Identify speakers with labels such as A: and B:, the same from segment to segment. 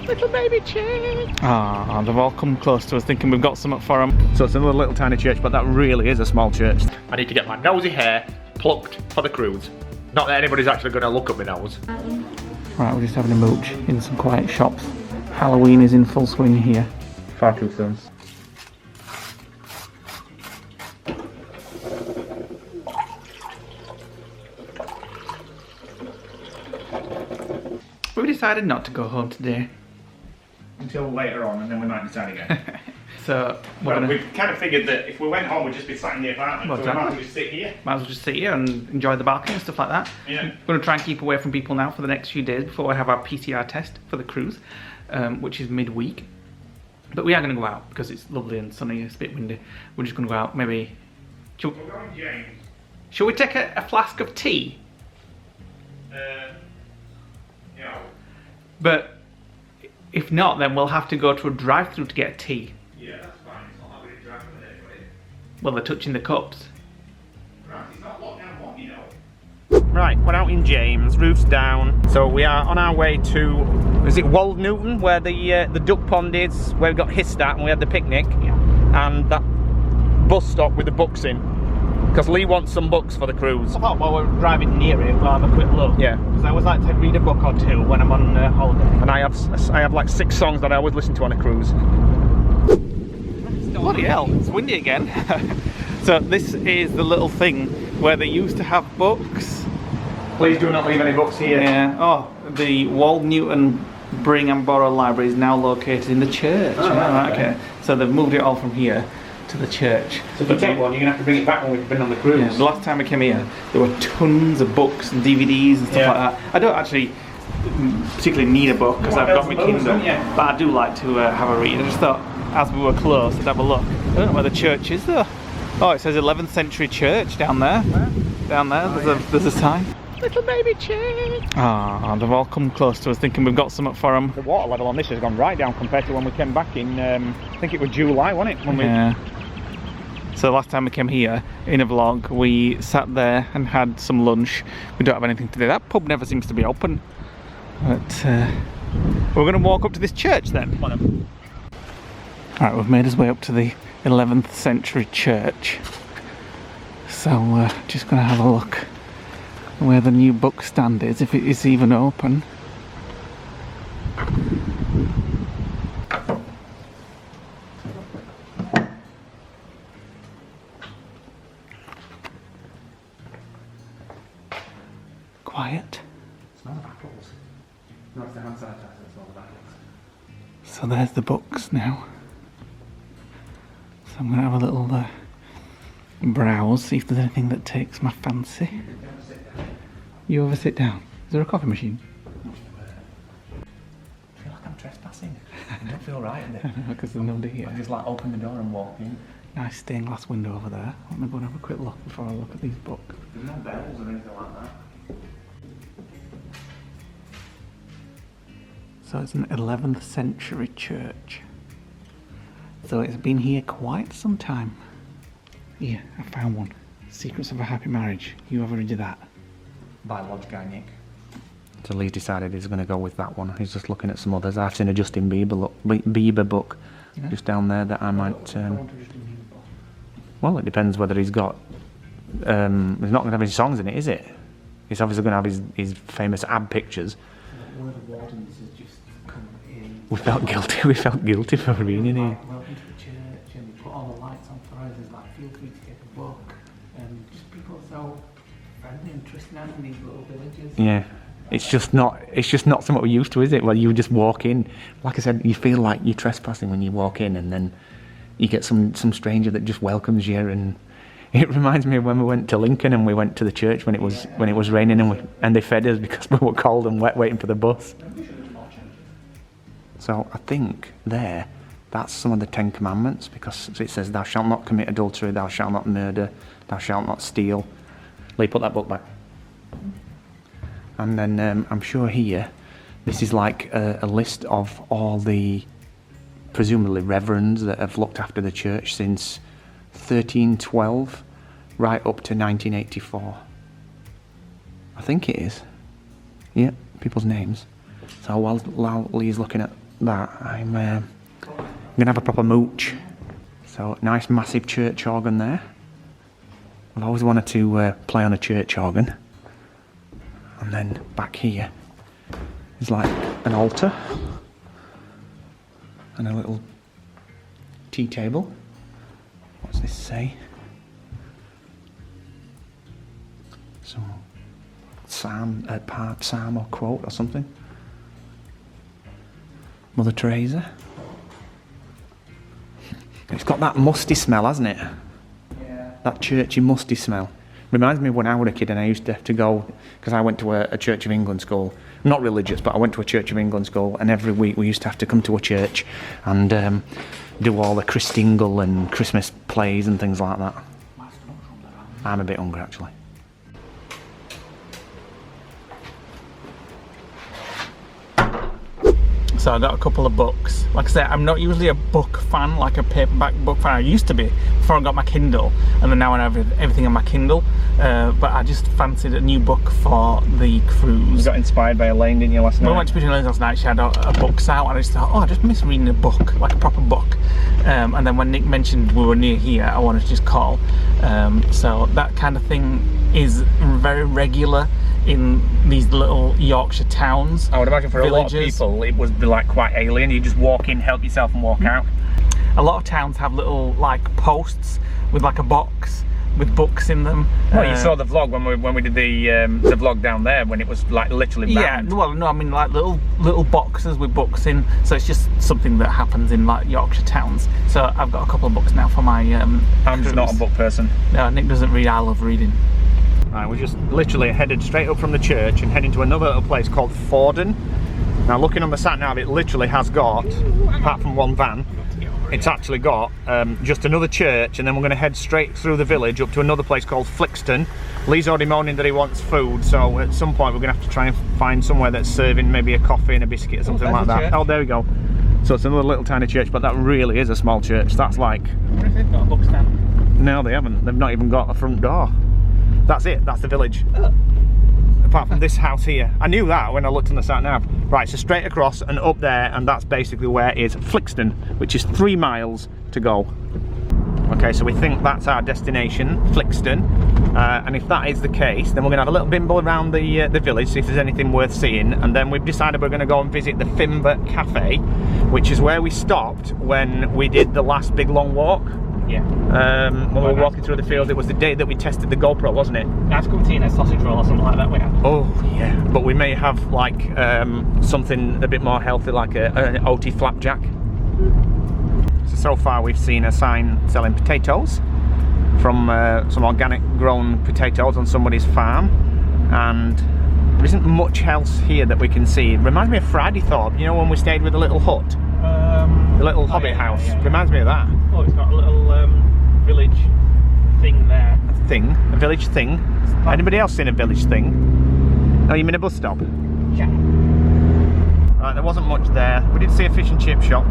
A: Little baby church.
B: Ah, they've all come close to us thinking we've got something for them. So it's another little tiny church, but that really is a small church.
A: I need to get my nosy hair plucked for the cruise. Not that anybody's actually going to look at my nose.
B: Right, we're just having a mooch in some quiet shops. Halloween is in full swing here.
A: Far too soon.
B: We decided not to go home today.
A: Until later on, and then we might decide again.
B: So
A: we kind of figured that if we went home, we'd just be sat in the apartment.
B: Well,
A: so we might as well just sit here.
B: Might as well just sit here and enjoy the balcony and stuff like that.
A: Yeah.
B: We're going to try and keep away from people now for the next few days before we have our PCR test for the cruise, which is midweek. But we are going to go out because it's lovely and sunny. It's a bit windy. We're just going to go out. Maybe.
A: We're going, James.
B: Shall we take a flask of tea?
A: Yeah.
B: But if not, then we'll have to go to a drive-through to get a tea.
A: Yeah, that's fine. It's not like we're driving with anybody.
B: Well, they're touching the cups.
A: Right, it's not lockdown one, you know. Right, we're out in James, roof's down. So we are on our way to, is it Wold Newton, where the duck pond is, where we got hissed at and we had the picnic.
B: Yeah.
A: And that bus stop with the books in. Because Lee wants some books for the cruise.
B: I thought while we're driving near it, we'll have a quick look.
A: Yeah.
B: Because I always like to read a book or two when I'm on holiday.
A: And I have like 6 songs that I always listen to on a cruise.
B: Bloody hell, it's windy again. So this is the little thing where they used to have books.
A: Please do not leave any books here.
B: Yeah. Oh, the Wold Newton Brigham Borough Library is now located in the church.
A: Oh, right,
B: okay. So they've moved it all from here to the church.
A: So if you take one, you're going to have to bring it back when we've been on the cruise.
B: Yeah, the last time we came here, there were tons of books and DVDs and stuff
A: Yeah.
B: like that. I don't actually particularly need a book because I've got my Kindle, but I do like to have a read. I just thought, as we were close, I'd have a look. I don't know where the church is though. Oh, it says 11th century church down there. Down there, there's a sign. Little baby church. Ah, they've all come close to us thinking we've got something for them.
A: The water level on this has gone right down compared to when we came back in, I think it was July, wasn't it? When
B: Yeah. So last time we came here in a vlog, we sat there and had some lunch. We don't have anything to do. That pub never seems to be open. But we're going to walk up to this church then. Alright, we've made our way up to the 11th century church. So just going to have a look where the new book stand is, if it is even open. Quiet.
A: Smell of apples. No, it's the hand sanitizer, smell of apples.
B: So there's the books now. So I'm going to have a little browse, see if there's anything that takes my fancy. You ever sit down? Is there a coffee machine?
A: I feel like I'm trespassing. I don't feel right in it.
B: Because there's nobody here.
A: I just like open the door and walk in.
B: Nice stained glass window over there. Let me go and have a quick look before I look at these books.
A: There's no bells or anything like that.
B: So it's an 11th century church. So it's been here quite some time. Yeah, I found one. Secrets of a Happy Marriage. You ever read that?
A: By Lodge Guy Nick. So Lee decided he's going to go with that one. He's just looking at some others. I've seen a Justin Bieber book just down there that I might... well, it depends whether he's got... he's not going to have any songs in it, is it? He's obviously going to have his famous ab pictures.
B: One of the wardens has just come in.
A: We felt guilty for reading it.
B: Welcome to the church, and put all the lights on for us. It's like, feel free to get a book. And just people are so friendly and trusting in these little villages.
A: Yeah. It's just not something we're used to, is it? Well, you just walk in. Like I said, you feel like you're trespassing when you walk in, and then you get some stranger that just welcomes you. And it reminds me of when we went to Lincoln and we went to the church when it was raining and they fed us because we were cold and wet waiting for the bus. So I think that's some of the 10 Commandments, because it says, "Thou shalt not commit adultery, thou shalt not murder, thou shalt not steal." Lee, put that book back. And then I'm sure here, this is like a list of all the presumably reverends that have looked after the church since 1312 right up to 1984. I think it is. Yeah, people's names. So while Lee's looking at that, I'm gonna have a proper mooch. So nice massive church organ there. I've always wanted to play on a church organ. And then back here is like an altar and a little tea table. What's this say? Some psalm or quote or something. Mother Teresa. It's got that musty smell, hasn't it?
B: Yeah.
A: That churchy musty smell. Reminds me of when I was a kid and I used to have to go, because I went to a Church of England school. Not religious, but I went to a Church of England school, and every week we used to have to come to a church and do all the Christingle and Christmas plays and things like that. I'm a bit hungry actually.
B: So I got a couple of books. Like I said, I'm not usually a book fan, like a paperback book fan. I used to be before I got my Kindle, and then now I have everything on my Kindle. But I just fancied a new book for the cruise.
A: You got inspired by Elaine, didn't you, last night?
B: When I went to Pigeon Lane last night, she had a books out, and I just thought, oh, I just miss reading a book, like a proper book. And then when Nick mentioned we were near here, I wanted to just call. So that kind of thing is very regular in these little Yorkshire towns.
A: I would imagine for
B: villages.
A: a lot of people it would be like quite alien. You just walk in, help yourself and walk out.
B: A lot of towns have little like posts with like a box with books in them.
A: Well, you saw the vlog when we did the vlog down there when it was like literally bound.
B: Yeah, well, no, I mean like little boxes with books in. So it's just something that happens in like Yorkshire towns. So I've got a couple of books now for my.
A: I'm just not a book person.
B: No, Nick doesn't read. I love reading.
A: Right, we're just literally headed straight up from the church and heading to another little place called Fordon. Now, looking on the sat nav, it literally has got, apart from one van, it's actually got just another church, and then we're going to head straight through the village up to another place called Flixton. Lee's already moaning that he wants food, so at some point we're going to have to try and find somewhere that's serving maybe a coffee and a biscuit or something like that. Oh, there we go. So it's another little tiny church, but that really is a small church. That's like...
B: I wonder if they've got a book stand.
A: No, they haven't. They've not even got a front door. That's it. That's the village. Apart from this house here. I knew that when I looked on the sat nav. Right, so straight across and up there, and that's basically where is Flixton, which is 3 miles to go. Okay, so we think that's our destination, Flixton. And if that is the case, then we're going to have a little bimble around the village, see if there's anything worth seeing. And then we've decided we're going to go and visit the Fimber Cafe, which is where we stopped when we did the last big long walk.
B: Yeah.
A: When we were walking through the field, it was the day that we tested the GoPro, wasn't it?
B: Nice cup of tea and a sausage roll or something like that we had.
A: Oh yeah, but we may have like something a bit more healthy, like an oaty flapjack. So far we've seen a sign selling potatoes from some organic grown potatoes on somebody's farm, and there isn't much else here that we can see. It reminds me of Fridaythorpe, you know, when we stayed with the little hut, the little hobbit house. Yeah. Reminds me of that.
B: Oh, it's got a little village thing there.
A: A village thing. Anybody else seen a village thing? Oh, you mean a bus stop?
B: Yeah.
A: Right, there wasn't much there. We did see a fish and chip shop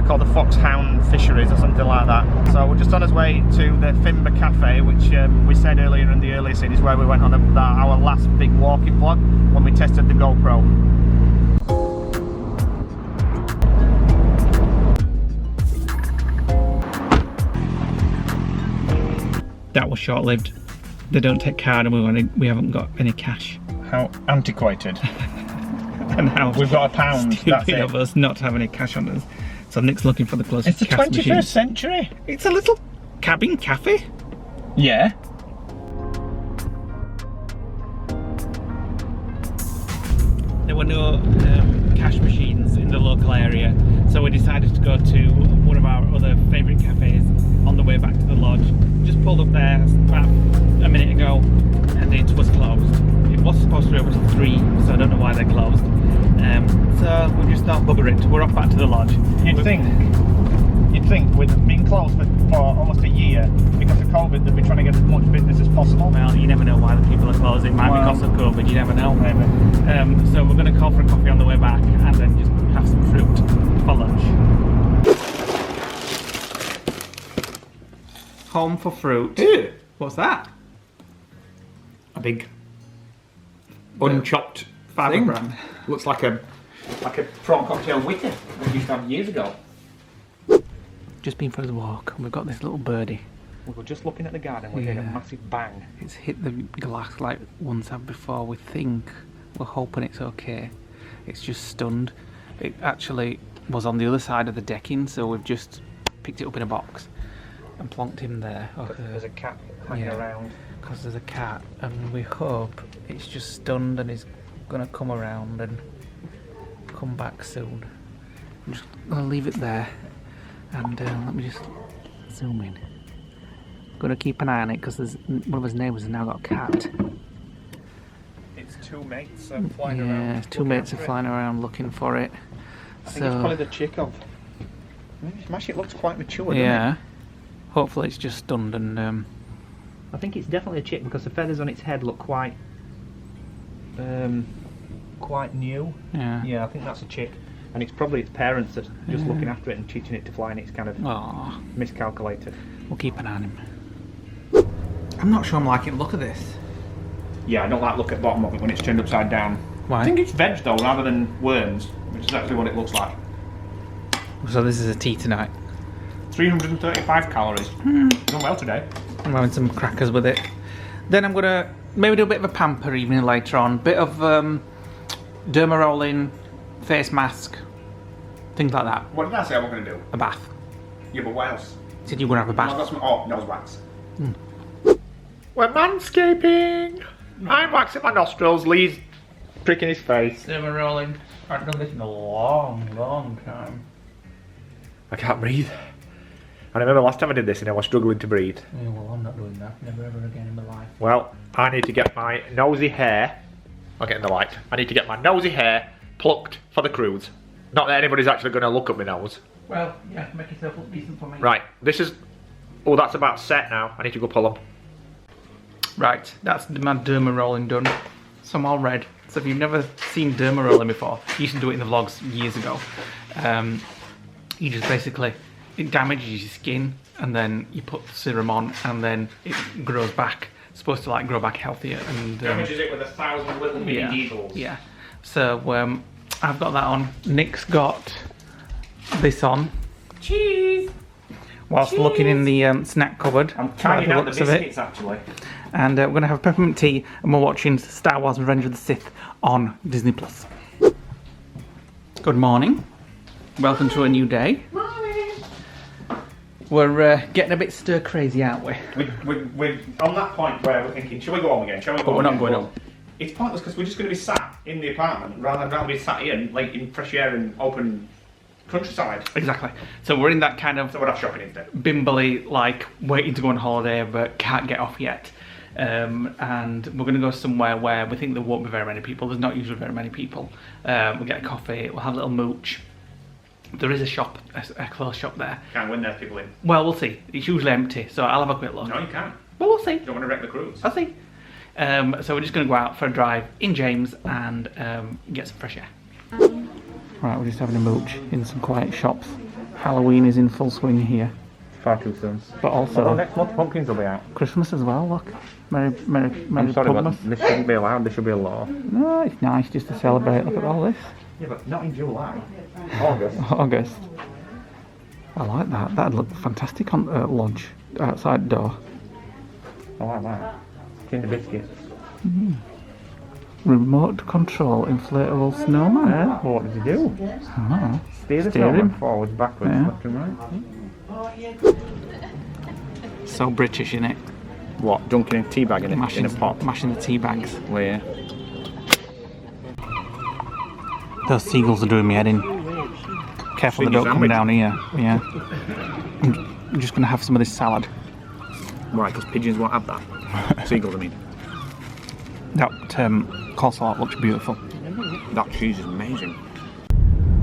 A: called the Foxhound Fisheries or something like that. So we're just on our way to the Fimber Cafe, which we said earlier in the earlier scene is where we went on our last big walking vlog when we tested the GoPro.
B: That was short-lived. They don't take card, and we haven't got any cash.
A: How antiquated.
B: And how
A: we've got £1.
B: Stupid
A: That's it.
B: of us not to have any cash on us. So Nick's looking for the closest.
A: It's the
B: cash
A: 21st
B: machine.
A: century.
B: It's a little cabin cafe.
A: Yeah.
B: There were no cash machines in the local area, so we decided to go to one of our other favourite cafes on the way back to the lodge. Just pulled up there about a minute ago, and it was closed. It was supposed to be open at 3, so I don't know why they closed. So we just thought, bugger it, we're off back to the lodge.
A: You'd think with being closed for almost a year because of COVID, they'd be trying to get as much business as possible.
B: Well, you never know why the people are closing. It might be because of COVID, you never know.
A: Maybe.
B: So we're going to call for a coffee on the way back and then just have some fruit for lunch. Home for fruit.
A: Ew.
B: What's that?
A: A big unchopped
B: Fibre
A: thing.
B: brand.
A: Looks like a
B: Like a prawn cocktail witter we used to have years ago. Just been for a walk and we've got this little birdie. We were just looking at the garden, we heard a massive bang. It's hit the glass like once have before. We're hoping it's okay. It's just stunned. It actually was on the other side of the decking, so we've just picked it up in a box and plonked him there. There's a cat hanging around. Because there's a cat, and we hope it's just stunned and is going to come around and come back soon. I'm just going to leave it there, and let me just zoom in. Going to keep an eye on it because one of his neighbours has now got a cat. It's two mates flying around. Yeah, two mates are flying around looking for it. I think it's probably the chick of. Actually, it looks quite mature. Yeah. Hopefully, it's just stunned and. I think it's definitely a chick because the feathers on its head look quite new. Yeah. Yeah, I think that's a chick. And it's probably its parents that are just looking after it and teaching it to fly, and it's kind of miscalculated. We'll keep an eye on him. I'm not sure I'm liking the look of this. Yeah, I don't like the look at the bottom of it when it's turned upside down. Why? I think it's veg though, rather than worms, which is actually what it looks like. So this is a tea tonight. 335 calories. Done well today. I'm having some crackers with it. Then I'm gonna maybe do a bit of a pamper evening later on. Bit of derma rolling, face mask, things like that. What did I say I was gonna do? A bath. Yeah, but what else? You said you were gonna have a bath. No, I got some nose wax. We're manscaping. I'm waxing my nostrils. Lee's pricking his face. Derma rolling. I haven't done this in a long time. I can't breathe. I remember last time I did this and I was struggling to breathe. Yeah, well, I'm not doing that. Never ever again in my life. Well, I need to get my nosy hair. I'll get in the light. I need to get my nosy hair plucked for the cruise. Not that anybody's actually going to look at my nose. Well, yeah, make yourself look decent for me. Right, this is... Oh, that's about set now. I need to go pull them. Right, that's my derma rolling done. So I'm all red. So if you've never seen derma rolling before, you used to do it in the vlogs years ago. You just basically... It damages your skin, and then you put the serum on, and then it grows back. It's supposed to like grow back healthier and damages it with 1,000 little mini needles. Yeah. So I've got that on. Nick's got this on. Cheese. Whilst looking in the snack cupboard. I'm trying out the biscuits actually. And we're gonna have peppermint tea, and we're watching Star Wars: Revenge of the Sith on Disney Plus. Good morning. Welcome to a new day. We're getting a bit stir crazy, aren't we? We're on that point where we're thinking, shall we go home again? Shall we go home? But we're not going home. It's pointless because we're just going to be sat in the apartment rather than be sat here like in fresh air and open countryside. Exactly. So we're in that kind of... So we're not shopping instead. Bimbly, like, waiting to go on holiday but can't get off yet. And we're going to go somewhere where we think there won't be very many people. There's not usually very many people. We'll get a coffee, we'll have a little mooch. There is a shop, a clothes shop there. Can't win there's people in. Well, we'll see. It's usually empty, so I'll have a quick look. No, you can't. Well, we'll see. You don't want to wreck the cruise. I'll see. So we're just going to go out for a drive in James and get some fresh air. Right, we're just having a mooch in some quiet shops. Halloween is in full swing here. Far too soon. But also... next month pumpkins will be out. Christmas as well, look. Merry I'm sorry, but this shouldn't be allowed. This should be a law. No, it's nice just to celebrate. Look at all this. Yeah, but not in July. August. I like that. That'd look fantastic on lodge outside the door. I like that. Kinder biscuits. Remote control inflatable snowman. Well, what does he do? I don't know. Steer the snowman forwards, backwards, left and right. So British, innit? What? Dunking a tea bag in it? In a pot? Mashing the tea bags. Where? Those seagulls are doing me head in. Careful they don't come down here. Yeah. I'm just going to have some of this salad. Right, because pigeons won't have that. Seagulls, I mean. That coleslaw looks beautiful. That cheese is amazing.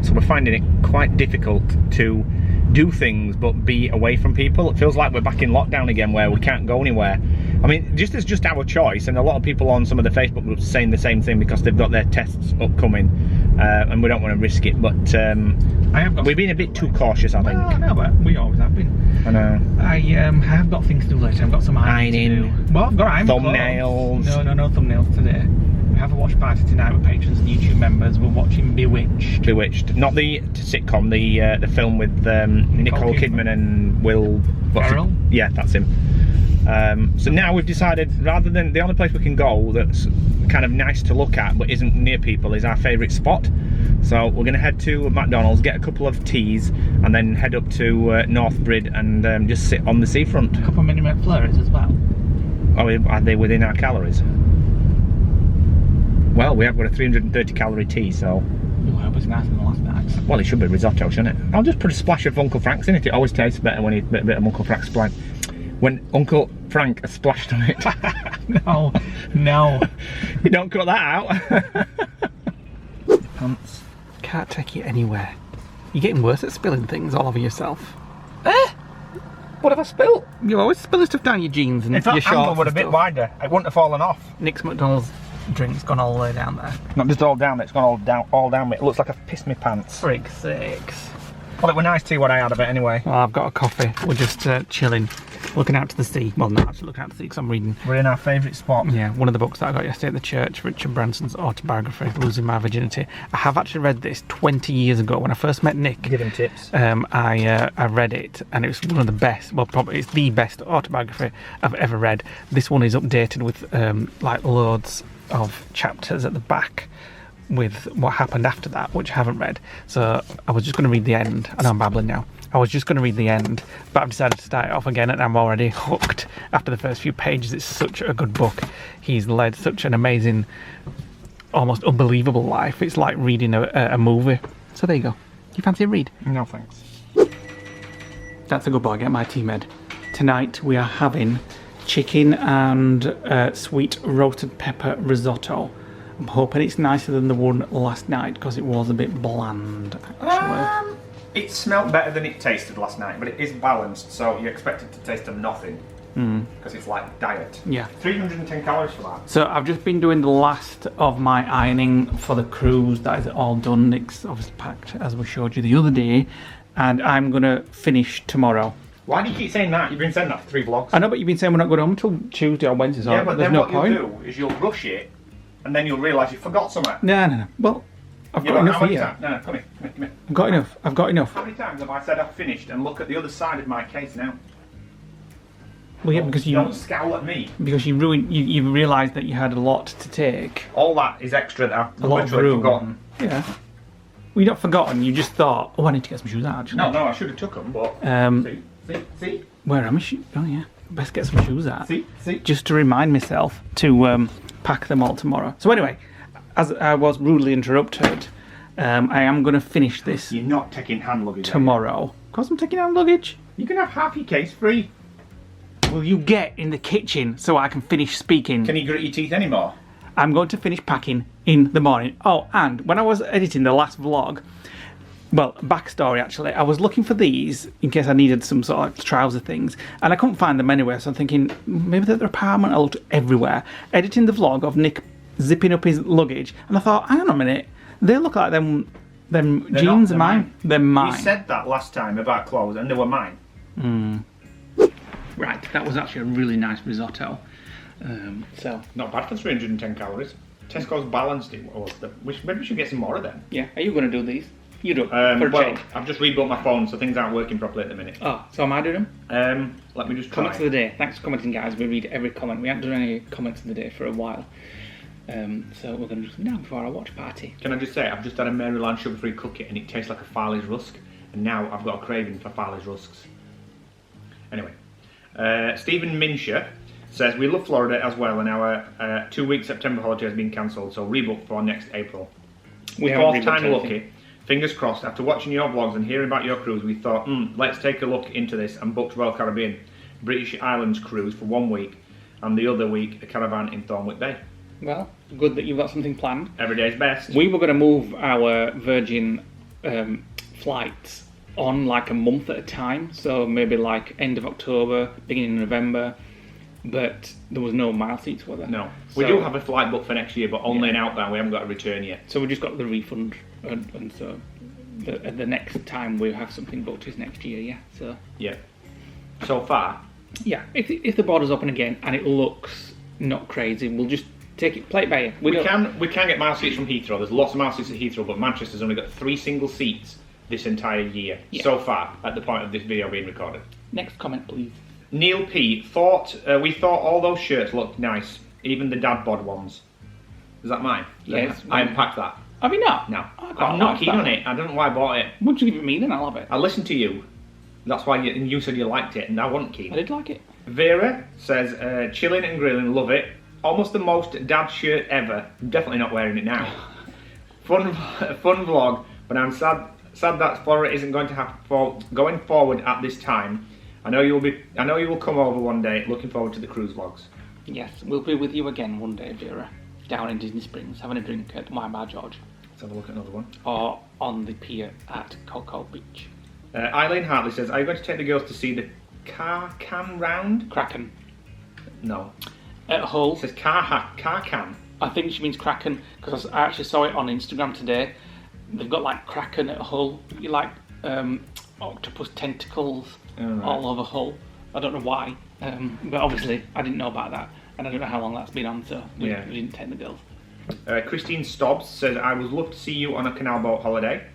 B: So we're finding it quite difficult to do things but be away from people. It feels like we're back in lockdown again where we can't go anywhere. I mean, it's just our choice, and a lot of people on some of the Facebook groups are saying the same thing because they've got their tests upcoming, and we don't want to risk it. But we've been a bit too cautious, I think. Well, no, but we always have been. I know. I have got things to do later. I've got some ironing to do. Well, I've got thumbnails. No thumbnails today. have a watch party tonight with patrons and YouTube members. We're watching Bewitched.
A: Bewitched, not the sitcom, the film with Nicole Kidman and Will
B: Ferrell?
A: Yeah, that's him. So now we've decided, rather than the only place we can go that's kind of nice to look at but isn't near people is our favourite spot. So we're going to head to McDonald's, get a couple of teas, and then head up to North Brid and just sit on the seafront.
B: A couple of mini McFlurries as well.
A: Oh, are they within our calories? Well, we have got a 330 calorie tea, so...
B: Oh, I hope it's nicer than last night's.
A: Well, it should be risotto, shouldn't it? I'll just put a splash of Uncle Frank's in it. It always tastes better when you put a bit of Uncle Frank's splash. When Uncle Frank has splashed on it.
B: No, no.
A: You don't cut that out.
B: Pants. Can't take it anywhere. You're getting worse at spilling things all over yourself. Eh?
A: What have I spilt?
B: You always spilling stuff down your jeans and
A: If
B: your
A: that
B: shorts.
A: angle were a bit wider, it wouldn't have fallen off.
B: Nick's McDonald's drink's gone all the way down there.
A: Not just all down, it's gone all down. It looks like I've pissed my pants.
B: Frig sakes.
A: Well, it were nice tea what I had of it anyway.
B: Well, I've got a coffee. We're just chilling, looking out to the sea. Well, not actually looking out to the sea because I'm reading.
A: We're in our favourite spot.
B: Yeah, one of the books that I got yesterday at the church, Richard Branson's autobiography, Losing My Virginity. I have actually read this 20 years ago when I first met Nick.
A: Give him tips.
B: I read it and it was one of the best, well, probably it's the best autobiography I've ever read. This one is updated with like loads of chapters at the back with what happened after that, which I haven't read. So I was just going to read the end. I know I'm babbling now. I was just going to read the end, but I've decided to start it off again and I'm already hooked after the first few pages. It's such a good book. He's led such an amazing, almost unbelievable life. It's like reading a movie. So there you go. You fancy a read?
A: No thanks.
B: That's a good boy. Get my tea med. Tonight we are having chicken and sweet roasted pepper risotto. I'm hoping it's nicer than the one last night because it was a bit bland, actually.
A: It smelled better than it tasted last night, but it is balanced, so you expect it to taste of nothing. Because it's like diet.
B: Yeah.
A: 310 calories for that.
B: So I've just been doing the last of my ironing for the cruise. That is all done. Nick's obviously packed, as we showed you the other day. And I'm going to finish tomorrow.
A: Why do you keep saying that? You've been saying that for 3 vlogs.
B: I know, but you've been saying we're not going home until Tuesday or Wednesday, so
A: yeah, but
B: there's
A: then
B: no
A: what
B: point.
A: you'll do is you'll rush it, and then you'll realise you forgot something.
B: No. Well, I've got enough here.
A: No, come here.
B: I've got enough. I've got enough.
A: How many times have I said I've finished and look at the other side of my case now?
B: Well, yeah, because you
A: don't scowl at me.
B: Because you realised that you had a lot to take.
A: All that is extra that I've literally forgotten.
B: Yeah. Well, you're not forgotten. You just thought, oh, I need to get some shoes out. Actually.
A: No, I should have took them, but see.
B: Where are my shoes? Oh yeah, best get some shoes out.
A: See.
B: Just to remind myself to pack them all tomorrow. So anyway, as I was rudely interrupted, I am going to finish this.
A: You're not taking hand luggage
B: tomorrow. Because I'm taking hand luggage.
A: You can have half your case free.
B: Will you get in the kitchen so I can finish speaking?
A: Can you grit your teeth anymore?
B: I'm going to finish packing in the morning. Oh, and when I was editing the last vlog, well, backstory actually, I was looking for these in case I needed some sort of trouser things, and I couldn't find them anywhere, so I'm thinking, maybe they're at their apartment. I looked everywhere. Editing the vlog of Nick zipping up his luggage, and I thought, hang on a minute, they look like them jeans are mine. They're mine.
A: You said that last time about clothes, and they were mine.
B: Right, that was actually a really nice risotto. So
A: not bad for 310 calories. Tesco's balanced it. Maybe we should get some more of them.
B: Yeah, are you going to do these? You do.
A: Well, I've just rebuilt my phone, so things aren't working properly at the minute.
B: Oh, so am I doing them?
A: Let me just try.
B: Comments of the day. Thanks for commenting, guys. We read every comment. We haven't done any comments of the day for a while. So we're going to do some now before our watch party.
A: Can I just say, I've just had a Maryland sugar-free cookie, and it tastes like a Farley's rusk, and now I've got a craving for Farley's rusks. Anyway, Stephen Minsher says, we love Florida as well, and our 2-week September holiday has been cancelled, so rebook for next April.
B: We haven't
A: Fourth time lucky. Fingers crossed. After watching your vlogs and hearing about your cruise, we thought, let's take a look into this, and booked Royal Caribbean British Islands cruise for 1 week, and the other week a caravan in Thornwick Bay.
B: Well, good that you've got something planned.
A: Every day's best.
B: We were going to move our Virgin flights on like a month at a time, so maybe like end of October, beginning of November, but there was no mile seats, were there?
A: No. We do have a flight booked for next year, but only an outbound. We haven't got a return yet.
B: So we just got the refund, and so the next time we have something booked is next year, yeah. So
A: yeah. So far.
B: Yeah, if the borders open again and it looks not crazy, we'll just Take it, play it by ear.
C: We can get mile seats from Heathrow. There's lots of mile seats at Heathrow, but Manchester's only got 3 single seats this entire year so far at the point of this video being recorded.
B: Next comment, please.
C: Neil P. We thought all those shirts looked nice, even the dad bod ones. Is that mine?
B: Yes.
C: I unpacked that.
B: Have you not?
C: No.
B: I'm
C: I'm not keen on it. I don't know why I bought it.
B: Why don't you give it me then? I'll have it.
C: I listened to you. That's why you said you liked it, and I wasn't keen.
B: I did like it.
C: Vera says, chilling and grilling, love it. Almost the most dad shirt ever. I'm definitely not wearing it now. Fun vlog, but I'm sad that Florida isn't going to happen going forward at this time. I know you will come over one day. Looking forward to the cruise vlogs.
B: Yes, we'll be with you again one day, Vera. Down in Disney Springs, having a drink at My Bar George.
C: Let's have a look at another one.
B: Or on the pier at Coco Beach.
C: Eileen Hartley says, are you going to take the girls to see the car can round?
B: Kraken.
C: No.
B: At Hull.
C: It says car can.
B: I think she means Kraken, because I actually saw it on Instagram today. They've got like Kraken at Hull. You like octopus tentacles all over Hull. I don't know why, but obviously I didn't know about that. And I don't know how long that's been on, so we didn't take the girls.
C: Christine Stobbs says, I would love to see you on a canal boat holiday.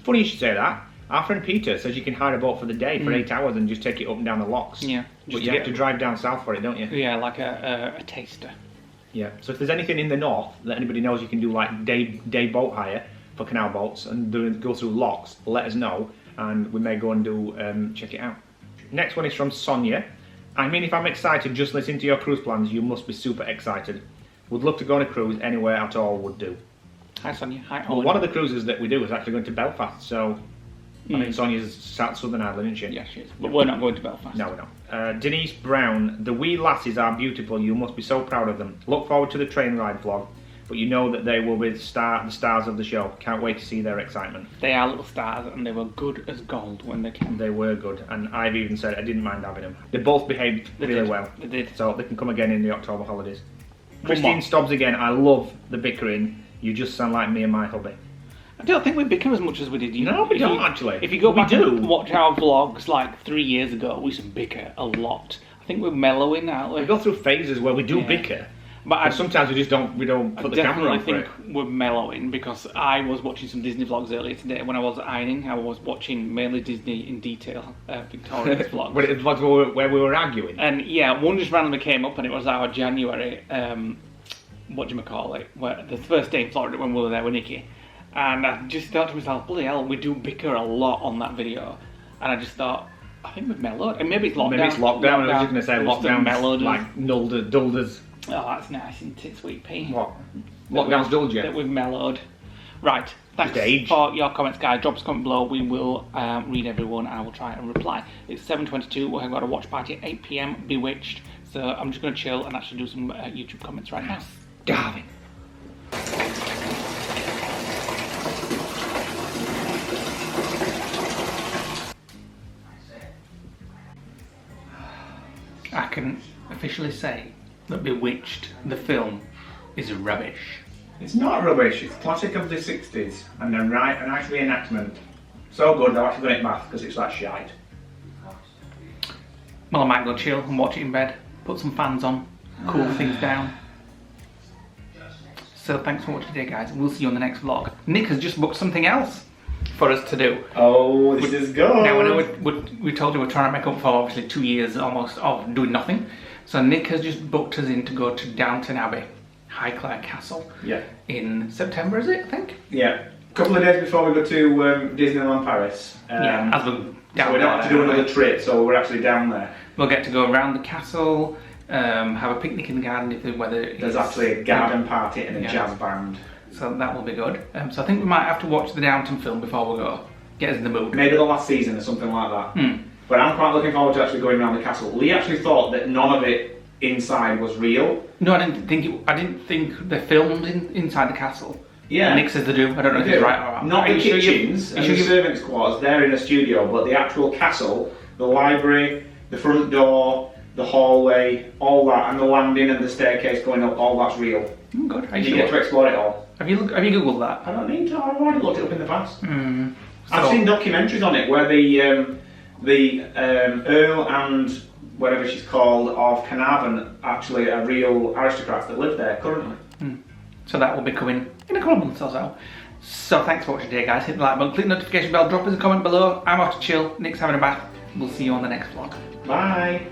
C: Funny you should say that. Our friend Peter says you can hire a boat for the day for 8 hours and just take it up and down the locks.
B: Yeah.
C: But you get to drive down south for it, don't you?
B: Yeah, like a taster.
C: Yeah. So if there's anything in the north that anybody knows you can do like day boat hire for canal boats and go through locks, let us know and we may go and do check it out. Next one is from Sonia. I mean, if I'm excited just listening to your cruise plans, you must be super excited. Would love to go on a cruise anywhere at all would do.
B: Hi Sonia. Hi.
C: Well, one of the cruises that we do is actually going to Belfast, so I think Sonia's Southern Ireland, isn't she?
B: Yeah, she is. But we're not going to Belfast.
C: No, we're not. Denise Brown, the wee lasses are beautiful. You must be so proud of them. Look forward to the train ride vlog, but you know that they will be the stars of the show. Can't wait to see their excitement.
B: They are little stars, and they were good as gold when they came.
C: They were good, and I've even said I didn't mind having them. They both behaved really well.
B: They did.
C: So they can come again in the October holidays. Christine Stobbs again. I love the bickering. You just sound like me and my hubby.
B: I don't think we bicker as much as we did.
C: No, we don't actually.
B: If you go back and watch our vlogs like 3 years ago, we used to bicker a lot. I think we're mellowing, aren't we?
C: We go through phases where we do bicker, but sometimes we just don't. We don't put the camera on for it.
B: I definitely think we're mellowing because I was watching some Disney vlogs earlier today when I was ironing. I was watching mainly Disney in detail, Victoria's vlogs.
C: But it was vlogs where we were arguing.
B: And yeah, one just randomly came up, and it was our January. What do you call it? Where the first day in Florida when we were there with Nikki. And I just thought to myself, bloody hell, we do bicker a lot on that video. And I just thought, I think we've mellowed. And maybe it's lockdown.
C: Maybe it's lockdown. I was just going to say lockdown's
B: mellowed
C: like dulled us.
B: Oh, that's nice, isn't it, sweet pea?
C: What? Lockdown's dulled you?
B: That we've mellowed. Right, thanks for your comments, guys. Drop us a comment below. We will read everyone and I will try and reply. It's 7:22. We've got a watch party at 8 PM, Bewitched. So I'm just going to chill and actually do some YouTube comments right now.
C: Darling.
B: I can officially say that Bewitched, the film, is rubbish.
C: It's not rubbish, it's classic of the 60s and a nice reenactment. So good, I've actually done it back because it's that shite.
B: Well, I might go chill and watch it in bed, put some fans on, cool things down. So thanks for watching today, guys, and we'll see you on the next vlog. Nick has just booked something else for us to do.
C: Oh, this is good.
B: Now, I know we told you we're trying to make up for obviously 2 years almost of doing nothing. So Nick has just booked us in to go to Downton Abbey, Highclere Castle.
C: Yeah.
B: In September, is it, I think?
C: Yeah. A couple of days before we go to Disneyland Paris.
B: Yeah, as we're down
C: so we don't have to do another trip, so we're actually down there.
B: We'll get to go around the castle, have a picnic in the garden if the weather is...
C: There's actually a garden party and a jazz band.
B: So that will be good. So I think we might have to watch the Downton film before we go. Get us in the mood.
C: Maybe the last season or something like that. But I'm quite looking forward to actually going around the castle. Lee actually thought that none of it inside was real.
B: No, I didn't think they filmed inside the castle.
C: Yeah.
B: Nick says they do. I don't know if he's right or wrong.
C: Not the kitchens and the servants' quarters, they're in a studio, but the actual castle, the library, the front door, the hallway, all that, and the landing and the staircase going up, all that's real.
B: Good.
C: You get to explore it all.
B: Have you googled that?
C: I don't need to. I've already looked it up in the past. I've seen documentaries on it where the Earl and whatever she's called, of Carnarvon actually are real aristocrats that live there currently.
B: So that will be coming in a couple of months or so. So thanks for watching today, guys. Hit the like button, click the notification bell, drop us a comment below. I'm off to chill. Nick's having a bath. We'll see you on the next vlog.
C: Bye.